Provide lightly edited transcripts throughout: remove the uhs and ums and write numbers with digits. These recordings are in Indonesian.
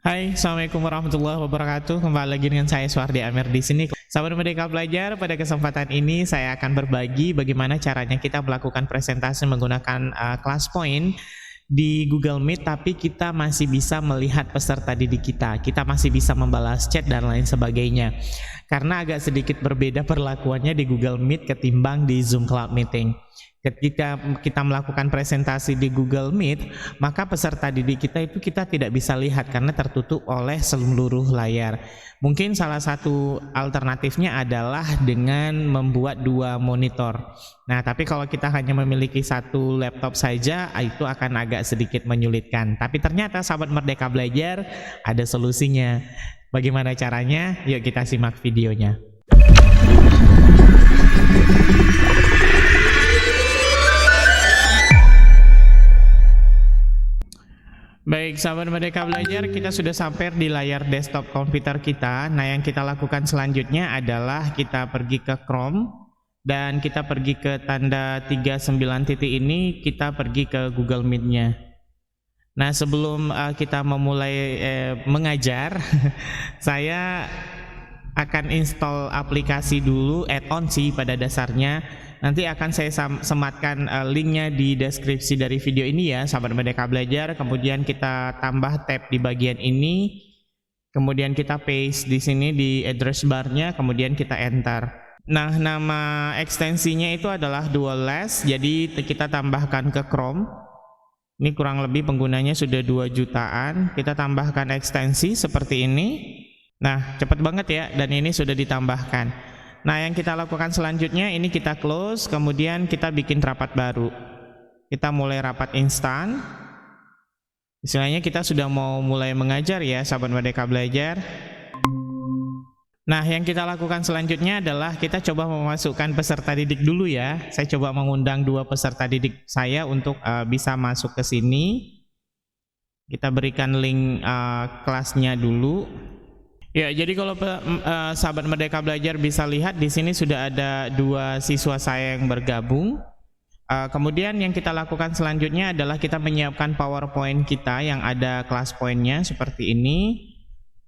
Hai, Assalamualaikum warahmatullahi wabarakatuh. Kembali lagi dengan saya Suhardi Amir di sini. Sahabat Merdeka Belajar, pada kesempatan ini saya akan berbagi bagaimana caranya kita melakukan presentasi menggunakan class point di Google Meet, tapi kita masih bisa melihat peserta didik kita. Kita masih bisa membalas chat dan lain sebagainya. Karena agak sedikit berbeda perlakuannya di Google Meet ketimbang di Zoom Cloud Meeting. Ketika kita melakukan presentasi di Google Meet, maka peserta didik kita itu kita tidak bisa lihat karena tertutup oleh seluruh layar. Mungkin salah satu alternatifnya adalah dengan membuat dua monitor. Nah, tapi kalau kita hanya memiliki satu laptop saja, itu akan agak sedikit menyulitkan. Tapi ternyata sahabat Merdeka Belajar ada solusinya. Bagaimana caranya? Yuk kita simak videonya. Baik, sahabat Merdeka Belajar, kita sudah sampai di layar desktop komputer kita. Nah, yang kita lakukan selanjutnya adalah kita pergi ke Chrome dan kita pergi ke tanda 39 titik ini, kita pergi ke Google Meet-nya. Nah, sebelum kita memulai mengajar, saya akan install aplikasi dulu, add-on sih pada dasarnya. Nanti akan saya sematkan linknya di deskripsi dari video ini ya, sahabat Merdeka Belajar. Kemudian kita tambah tab di bagian ini, kemudian kita paste di sini di address barnya, kemudian kita enter. Nah, nama ekstensinya itu adalah DualLess, jadi kita tambahkan ke Chrome. Ini kurang lebih penggunanya sudah 2 jutaan. Kita tambahkan ekstensi seperti ini. Nah, cepat banget ya, dan ini sudah ditambahkan. Nah, yang kita lakukan selanjutnya ini kita close, kemudian kita bikin rapat baru. Kita mulai rapat instan. Istilahnya kita sudah mau mulai mengajar ya, sahabat Merdeka Belajar. Nah, yang kita lakukan selanjutnya adalah kita coba memasukkan peserta didik dulu ya. Saya coba mengundang 2 peserta didik saya untuk bisa masuk ke sini. Kita berikan link kelasnya dulu. Ya, jadi kalau sahabat Merdeka Belajar bisa lihat di sini sudah ada 2 siswa saya yang bergabung. Kemudian yang kita lakukan selanjutnya adalah kita menyiapkan PowerPoint kita yang ada class point-nya seperti ini.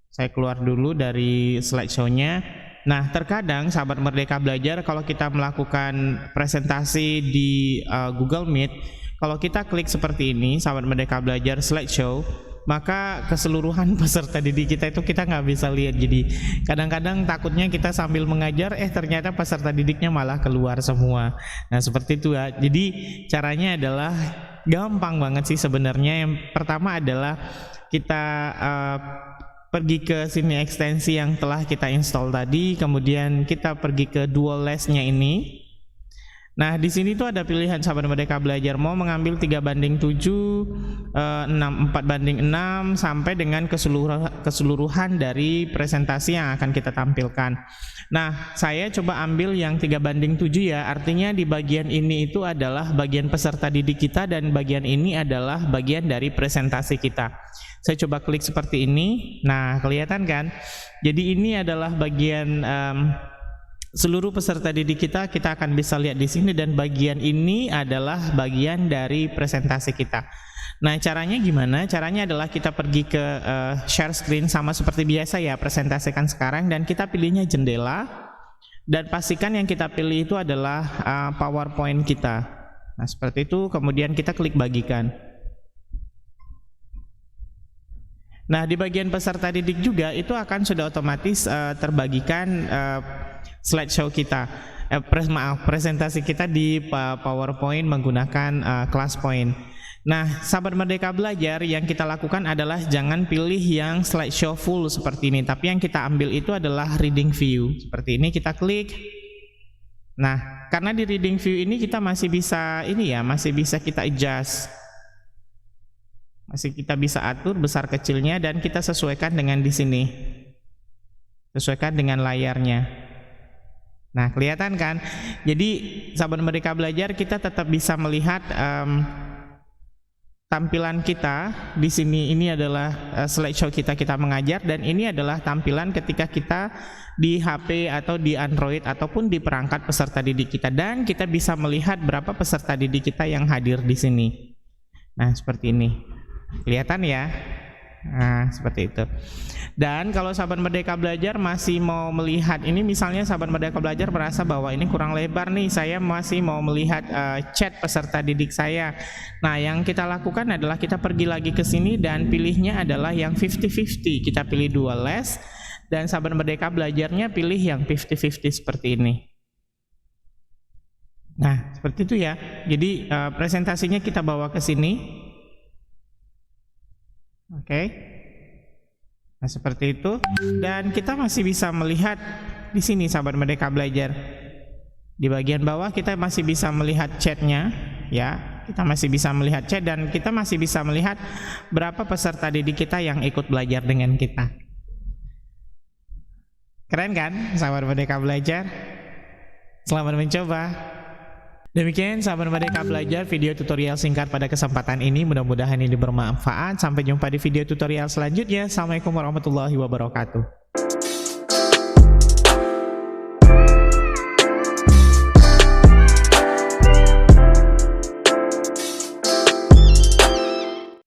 Saya keluar dulu dari slideshow-nya. Nah, terkadang sahabat Merdeka Belajar kalau kita melakukan presentasi di Google Meet, kalau kita klik seperti ini, sahabat Merdeka Belajar slideshow, maka keseluruhan peserta didik kita itu kita nggak bisa lihat. Jadi kadang-kadang takutnya kita sambil mengajar, ternyata peserta didiknya malah keluar semua. Nah, seperti itu ya. Jadi caranya adalah gampang banget sih sebenarnya. Yang pertama adalah kita pergi ke sini ekstensi yang telah kita install tadi, kemudian kita pergi ke DualLess-nya ini. Nah, di sini tuh ada pilihan sahabat Merdeka Belajar mau mengambil 3:7, 4:6 sampai dengan keseluruhan dari presentasi yang akan kita tampilkan. Nah, saya coba ambil yang 3:7 ya. Artinya di bagian ini itu adalah bagian peserta didik kita dan bagian ini adalah bagian dari presentasi kita. Saya coba klik seperti ini. Nah, kelihatan kan? Jadi ini adalah bagian seluruh peserta didik kita akan bisa lihat di sini, dan bagian ini adalah bagian dari presentasi kita. Nah, caranya gimana? Caranya adalah kita pergi ke share screen sama seperti biasa ya, presentasikan sekarang, dan kita pilihnya jendela, dan pastikan yang kita pilih itu adalah PowerPoint kita. Nah, seperti itu, kemudian kita klik bagikan. Nah, di bagian peserta didik juga itu akan sudah otomatis terbagikan slideshow kita, presentasi kita di PowerPoint menggunakan class point. Nah, sahabat Merdeka Belajar, yang kita lakukan adalah jangan pilih yang slideshow full seperti ini, tapi yang kita ambil itu adalah reading view. Seperti ini kita klik. Nah, karena di reading view ini kita masih bisa masih bisa kita adjust. Masih kita bisa atur besar kecilnya, dan kita sesuaikan dengan di sini. Sesuaikan dengan layarnya. Nah, kelihatan kan? Jadi sahabat Merdeka Belajar, kita tetap bisa melihat tampilan kita di sini. Ini adalah slideshow kita mengajar, dan ini adalah tampilan ketika kita di HP atau di Android ataupun di perangkat peserta didik kita, dan kita bisa melihat berapa peserta didik kita yang hadir di sini. Nah, seperti ini. Kelihatan ya? Nah, seperti itu. Dan kalau sahabat Merdeka Belajar masih mau melihat ini, misalnya sahabat Merdeka Belajar merasa bahwa ini kurang lebar nih, saya masih mau melihat chat peserta didik saya. Nah, yang kita lakukan adalah kita pergi lagi ke sini dan pilihnya adalah yang 50-50. Kita pilih dual les dan sahabat Merdeka Belajarnya pilih yang 50-50 seperti ini. Nah, seperti itu ya. Jadi presentasinya kita bawa ke sini. Oke. Nah, seperti itu. Dan kita masih bisa melihat di sini sahabat Merdeka Belajar. Di bagian bawah kita masih bisa melihat chatnya, ya. Kita masih bisa melihat chat dan kita masih bisa melihat berapa peserta didik kita yang ikut belajar dengan kita. Keren kan sahabat Merdeka Belajar? Selamat mencoba. Demikian sahabat Merdeka Belajar video tutorial singkat pada kesempatan ini, mudah-mudahan ini bermanfaat. Sampai jumpa di video tutorial selanjutnya. Assalamualaikum warahmatullahi wabarakatuh.